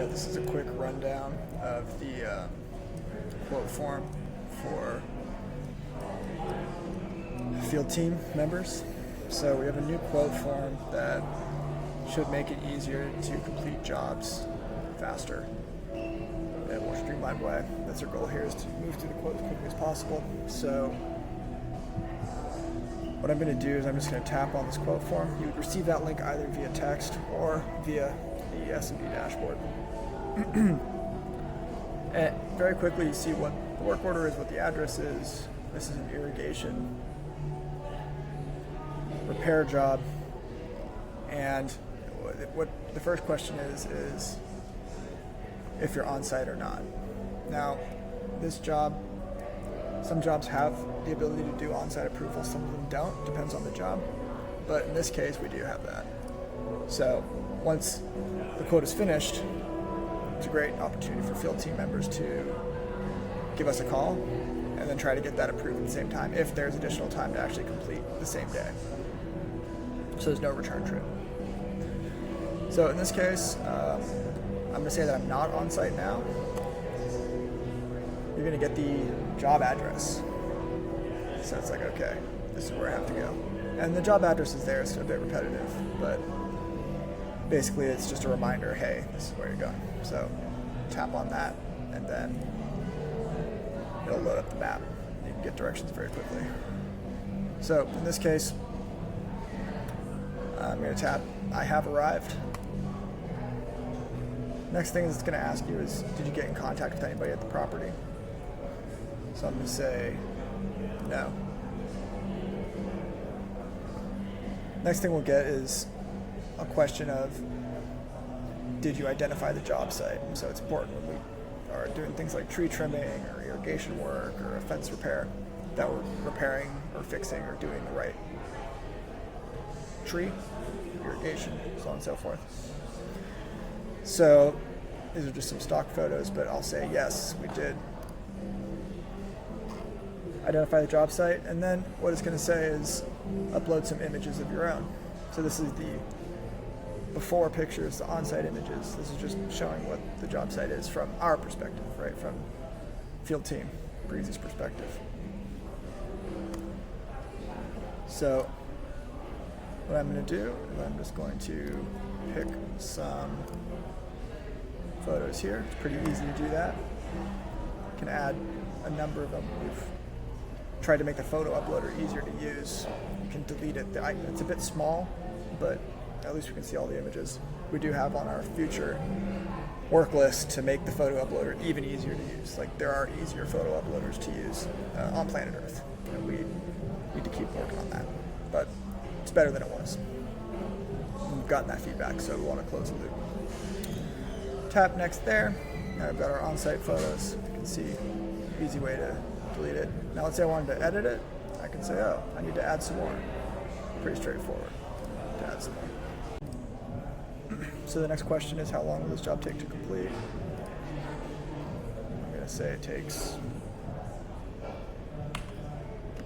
this is a quick rundown of the quote form for field team members. So we have a new quote form that should make it easier to complete jobs faster in a more streamlined way. That's our goal here, is to move through the quote as quickly as possible. So what I'm going to do is I'm just going to tap on this quote form. You would receive that link either via text or via the S&B dashboard. And very quickly you see what the work order is, what the address is. This is an irrigation repair job. And what the first question is if you're on site or not. Now, this job, some jobs have the ability to do on-site approval, some of them don't, depends on the job. But in this case, we do have that. So once the quote is finished, it's a great opportunity for field team members to give us a call and then try to get that approved at the same time if there's additional time to actually complete the same day. So there's no return trip. So in this case, I'm going to say that I'm not on site now. You're going to get the job address. So it's like, okay, this is where I have to go. And the job address is there, it's a bit repetitive, but basically it's just a reminder, hey, this is where you're going. So tap on that, and then it'll load up the map. You can get directions very quickly. So in this case, I'm going to tap, I have arrived. Next thing it's going to ask you is, did you get in contact with anybody at the property? So I'm going to say no. Next thing we'll get is a question of, did you identify the job site? And so it's important when we are doing things like tree trimming or irrigation work or a fence repair that we're repairing or fixing or doing the right tree, irrigation, so on and so forth. So these are just some stock photos, but I'll say yes, we did identify the job site. And then what it's going to say is upload some images of your own. So this is the before pictures, the on-site images. This is just showing what the job site is from our perspective, right? From field team, Breasy's perspective. So what I'm going to do is I'm just going to pick some photos here. It's pretty easy to do that. You can add a number of them. We've tried to make the photo uploader easier to use. You can delete it. It's a bit small, but at least we can see all the images. We do have on our future work list to make the photo uploader even easier to use. Like, there are easier photo uploaders to use on planet Earth, and we need to keep working on that. But it's better than it was. We've gotten that feedback, so we want to close the loop. Tap next there. Now I've got our on-site photos. You can see easy way to delete it. Now let's say I wanted to edit it. I can say, oh, I need to add some more. Pretty straightforward to add some more. So the next question is, how long will this job take to complete? I'm going to say it takes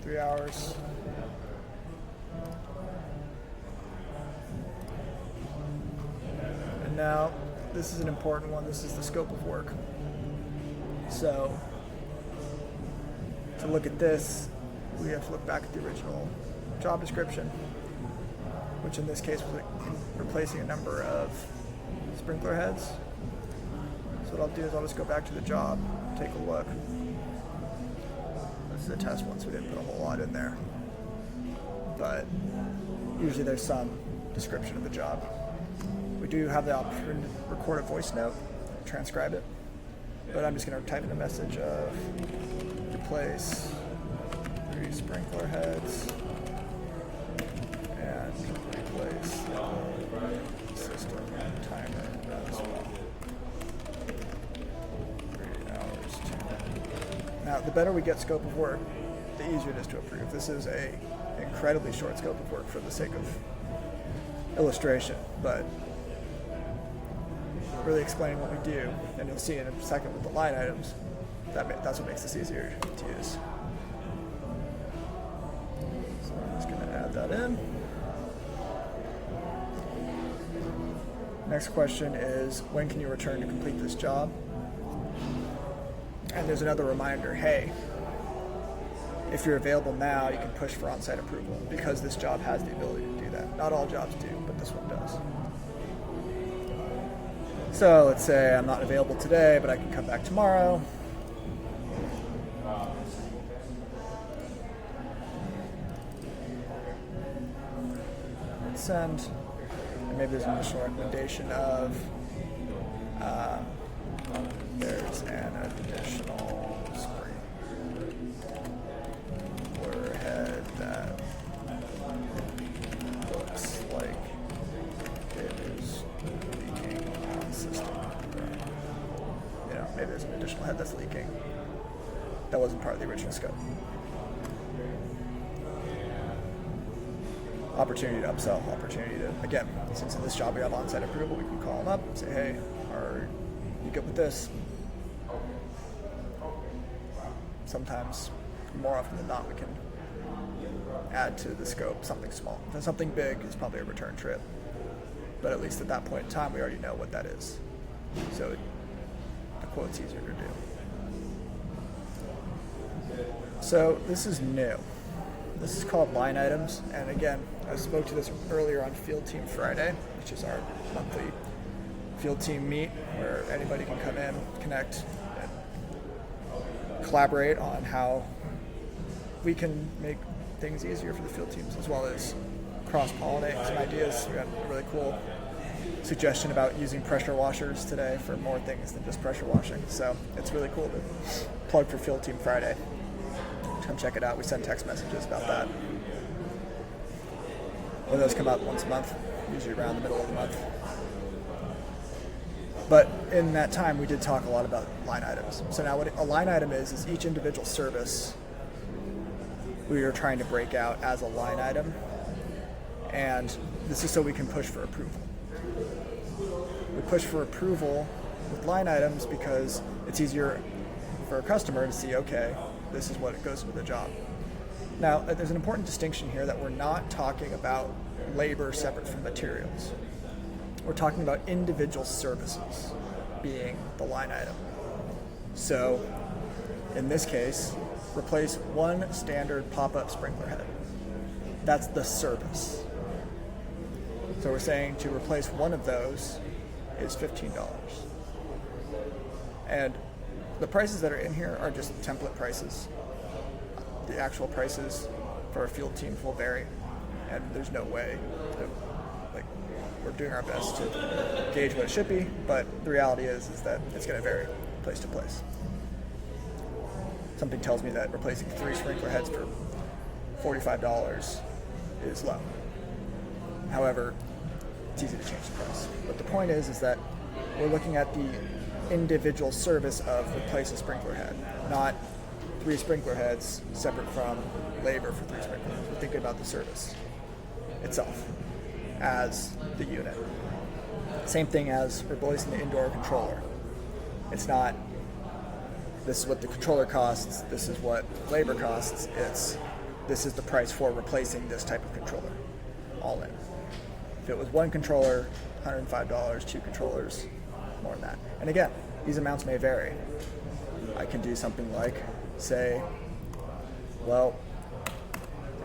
3 hours. And now, this is an important one. This is the scope of work. So to look at this, we have to look back at the original job description, which in this case was replacing a number of sprinkler heads. So what I'll do is I'll just go back to the job, take a look. This is a test one, so we didn't put a whole lot in there. But usually there's some description of the job. We do have the option to record a voice note, transcribe it, but I'm just going to type in a message of replace 3 sprinkler heads and replace system timer as well. 3 hours. Now, the better we get scope of work, the easier it is to approve. This is a incredibly short scope of work for the sake of illustration, but really explaining what we do, and you'll see in a second with the line items, that's what makes this easier to use. So I'm just going to add that in. Next question is, when can you return to complete this job? And there's another reminder, hey, if you're available now, you can push for on-site approval because this job has the ability to do that. Not all jobs do, but this one does. So let's say I'm not available today, but I can come back tomorrow. Send. And maybe there's an additional recommendation of there's an additional sprinkler head that looks like it is leaking on the system. Maybe there's an additional head that's leaking. That wasn't part of the original scope. Opportunity to upsell, opportunity to, again, since in this job we have on-site approval, we can call them up and say, hey, are you good with this? Sometimes, more often than not, we can add to the scope something small. If it's something big, it's probably a return trip. But at least at that point in time, we already know what that is. So the quote's easier to do. So this is new. This is called line items, and again, I spoke to this earlier on Field Team Friday, which is our monthly field team meet where anybody can come in, connect, and collaborate on how we can make things easier for the field teams, as well as cross-pollinate some ideas. We got a really cool suggestion about using pressure washers today for more things than just pressure washing, so it's really cool to plug for Field Team Friday. Come check it out. We send text messages about that. Well, those come out once a month, usually around the middle of the month. But in that time, we did talk a lot about line items. So now what a line item is each individual service we are trying to break out as a line item. And this is so we can push for approval. We push for approval with line items because it's easier for a customer to see, okay, this is what it goes with the job. Now, there's an important distinction here that we're not talking about labor separate from materials. We're talking about individual services being the line item. So, in this case, replace one standard pop-up sprinkler head. That's the service. So we're saying to replace one of those is $15. And the prices that are in here are just template prices. The actual prices for a field team will vary, and there's no way to, we're doing our best to gauge what it should be, but the reality is that it's going to vary place to place. Something tells me that replacing 3 sprinkler heads for $45 is low. However, it's easy to change the price. But the point is that we're looking at the individual service of replace a sprinkler head, not 3 sprinkler heads separate from labor for 3 sprinkler heads. We're thinking about the service itself as the unit. Same thing as replacing the indoor controller. It's not, this is what the controller costs, this is what labor costs, it's, this is the price for replacing this type of controller, all in. If it was 1 controller, $105, 2 controllers, more than that. And again, these amounts may vary. I can do something like, say, well,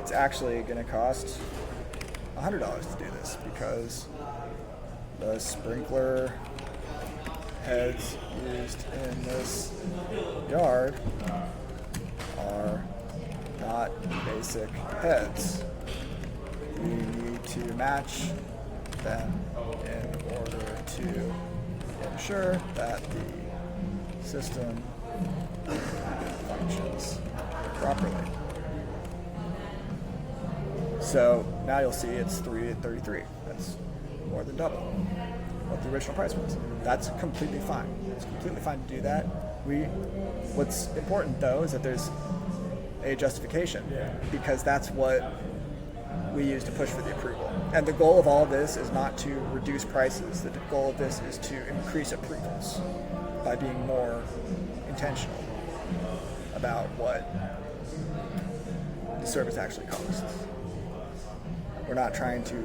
it's actually going to cost $100 to do this because the sprinkler heads used in this yard are not basic heads. We need to match them in order to ensure that the system functions properly. So now you'll see it's $3 at $33. That's more than double what the original price was. That's completely fine. It's completely fine to do that. What's important though is that there's a justification, because that's what we use to push for the approval. And the goal of all of this is not to reduce prices. The goal of this is to increase approvals by being more intentional about what the service actually costs. We're not trying to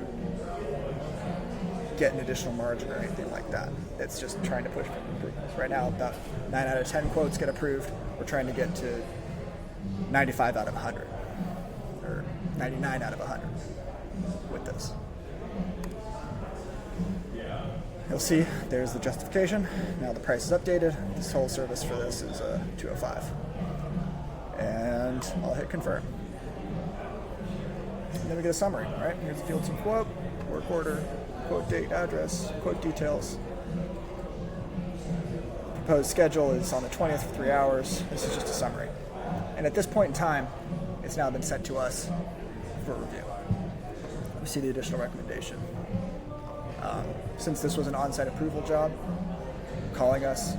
get an additional margin or anything like that. It's just trying to push for improvements. Right now, about 9 out of 10 quotes get approved. We're trying to get to 95 out of 100, or 99 out of 100 with this. You'll see there's the justification. Now the price is updated. This whole service for this is $205. And I'll hit confirm. And then we get a summary, right? Here's the field team quote, work order, quote date, address, quote details. Proposed schedule is on the 20th for 3 hours. This is just a summary. And at this point in time, it's now been sent to us for review. We see the additional recommendation. Since this was an on-site approval job, calling us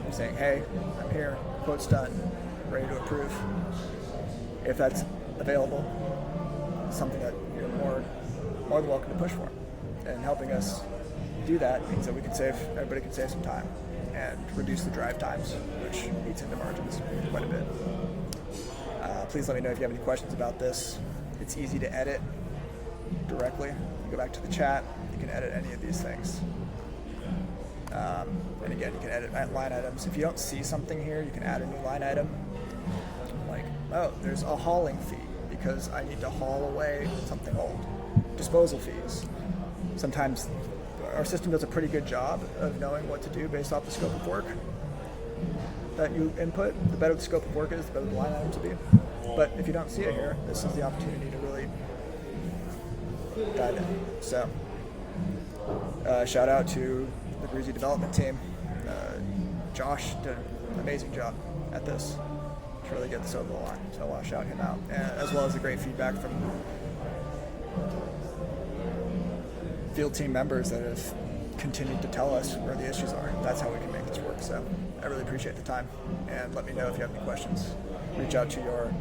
and saying, hey, I'm here, quote's done, ready to approve. If that's available, something that you're more than welcome to push for. And helping us do that means that everybody can save some time and reduce the drive times, which eats into margins quite a bit. Please let me know if you have any questions about this. It's easy to edit directly. You go back to the chat, you can edit any of these things. And again, you can edit line items. If you don't see something here, you can add a new line item. Like, oh, there's a hauling fee because I need to haul away something old. Disposal fees. Sometimes our system does a pretty good job of knowing what to do based off the scope of work that you input. The better the scope of work is, the better the line items will be. But if you don't see it here, this is the opportunity to really dive in. So, shout out to the Breasy development team. Josh did an amazing job at this to really get this over the line. So I'll shout him out, as well as the great feedback from field team members that have continued to tell us where the issues are. That's how we can make this work. So I really appreciate the time, and let me know if you have any questions. Reach out to your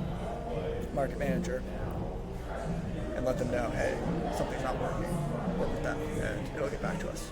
market manager and let them know, hey, something's not working. Work with them, and it'll get back to us.